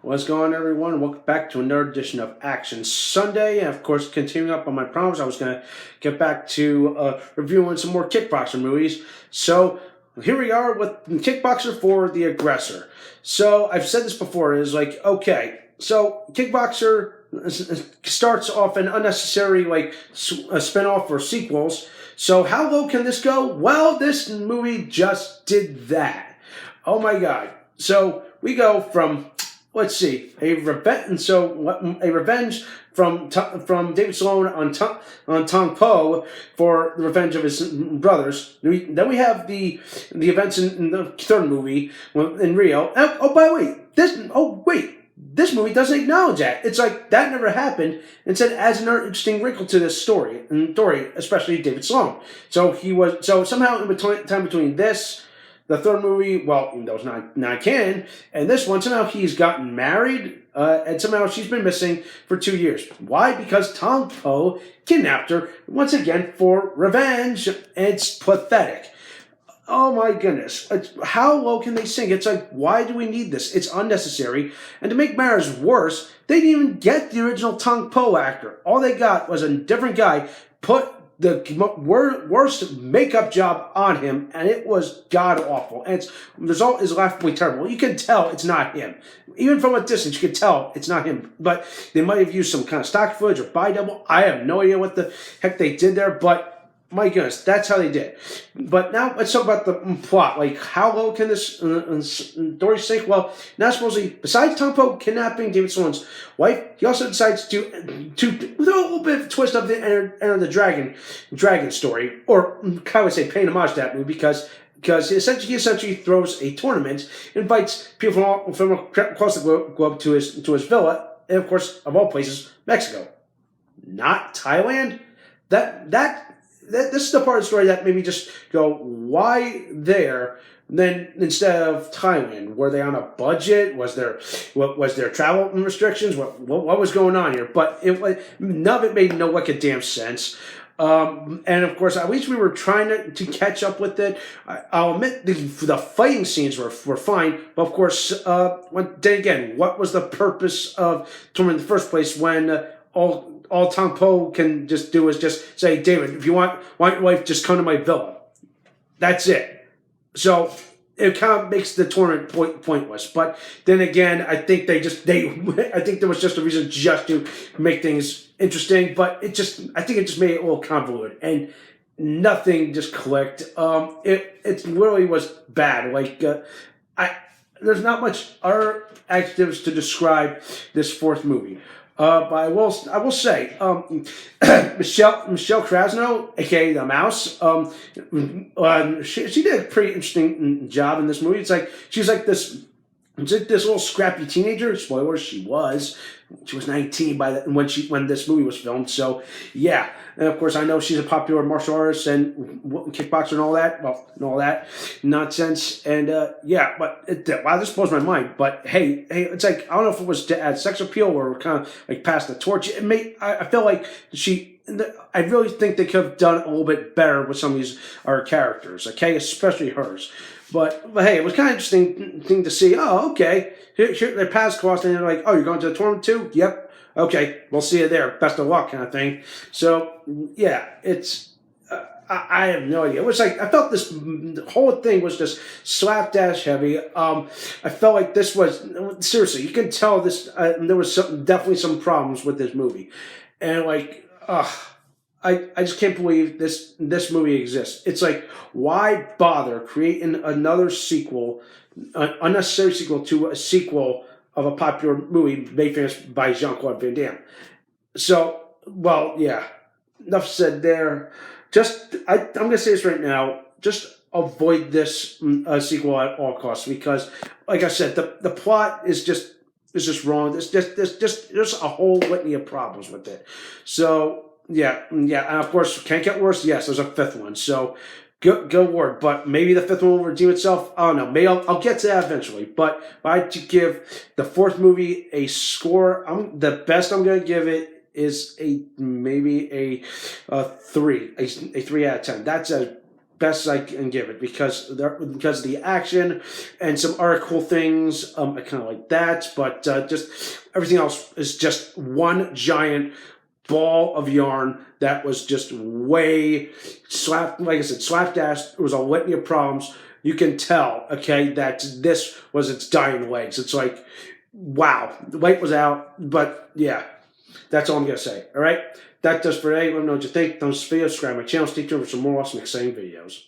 What's going on, everyone? Welcome back to another edition of Action Sunday. And of course, continuing up on my promise, I was going to get back to reviewing some more Kickboxer movies. So here we are with Kickboxer for the Aggressor. So I've said this before, it's like, okay, so Kickboxer starts off an unnecessary spinoff or sequels. So how low can this go? Well, this movie just did that. Oh my God. So we go from, let's see, a revenge from David Sloan on Tong Po for the revenge of his brothers. Then we have the events in the third movie in Rio. By the way, this movie doesn't acknowledge that. It's like that never happened. Instead, it adds another interesting wrinkle to this story, especially David Sloan. So somehow in between this. The third movie, well, that was not canon, and this one, somehow he's gotten married, and somehow she's been missing for 2 years. Why? Because Tong Po kidnapped her, once again, for revenge. It's pathetic. Oh my goodness. How low can they sink? It's like, why do we need this? It's unnecessary. And to make matters worse, they didn't even get the original Tong Po actor. All they got was a different guy, put the worst makeup job on him, and it was god-awful. And the result is laughably terrible. You can tell it's not him. Even from a distance, you can tell it's not him. But they might have used some kind of stock footage or bi-double. I have no idea what the heck they did there, but my goodness, that's how they did. But now let's talk about the plot. Like, how low can this story sink? Well, now supposedly, besides Tong Po kidnapping David Sloan's wife, he also decides to throw a little bit of a twist of the Enter the Dragon story, or I would say paying homage to that movie because he essentially throws a tournament, invites people from across the globe to his villa, and of course, of all places, Mexico, not Thailand. This is the part of the story that made me just go, why there? Then instead of Thailand, were they on a budget? Was there travel restrictions? What was going on here? But none of it made no damn sense. And of course, at least we were trying to catch up with it. I'll admit the fighting scenes were fine, but of course, then again, what was the purpose of tournament in the first place when all Tong Po can just do is just say, David, if you want your wife, just come to my villa. That's it. So it kind of makes the tournament pointless. But then again, I think I think there was just a reason just to make things interesting. But I think it just made it a little convoluted and nothing just clicked. It really was bad. There's not much other adjectives to describe this fourth movie. But I will say, Michelle Krasno, aka the Mouse, she did a pretty interesting job in this movie. It's like she's like this little scrappy teenager. Spoilers, she was 19 when this movie was filmed. So yeah, and of course I know she's a popular martial artist and kickboxer and all that. Well, and all that nonsense. And yeah, but wow, this blows my mind. But hey, it's like I don't know if it was to add sex appeal or kind of like pass the torch. I feel like I really think they could have done a little bit better with some of these our characters. Okay, especially hers. But hey, it was kind of interesting thing to see. Oh, okay. Here their paths crossed, and they're like, "Oh, you're going to the tournament too?" Yep. Okay, we'll see you there. Best of luck, kind of thing. So yeah, it's I have no idea. It was like I felt the whole thing was just slapdash heavy. I felt like this was seriously. You can tell this. There was definitely some problems with this movie, and like, I just can't believe this movie exists. It's like, why bother creating another sequel, an unnecessary sequel to a sequel of a popular movie made famous by Jean-Claude Van Damme? So, well, yeah, enough said there. I'm going to say this right now, just avoid this sequel at all costs because, like I said, the plot is just wrong. There's just a whole litany of problems with it. So, yeah, and of course, can't get worse. Yes, there's a fifth one. So, go word. But maybe the fifth one will redeem itself. I don't know. Maybe I'll get to that eventually. But if I had to give the fourth movie a score, the best I'm going to give it is maybe a 3 out of 10. That's as best I can give it because of the action and some other cool things. I kind of like that, but just everything else is just one giant ball of yarn that was just way slapped. Like I said, slapdash. It was a litany of problems. You can tell, okay, that this was its dying legs. It's like, wow, the light was out, but yeah, that's all I'm gonna say. All right, that does for today. Let me know what you think. Don't forget to subscribe to my channel. Stay tuned for some more awesome, exciting videos.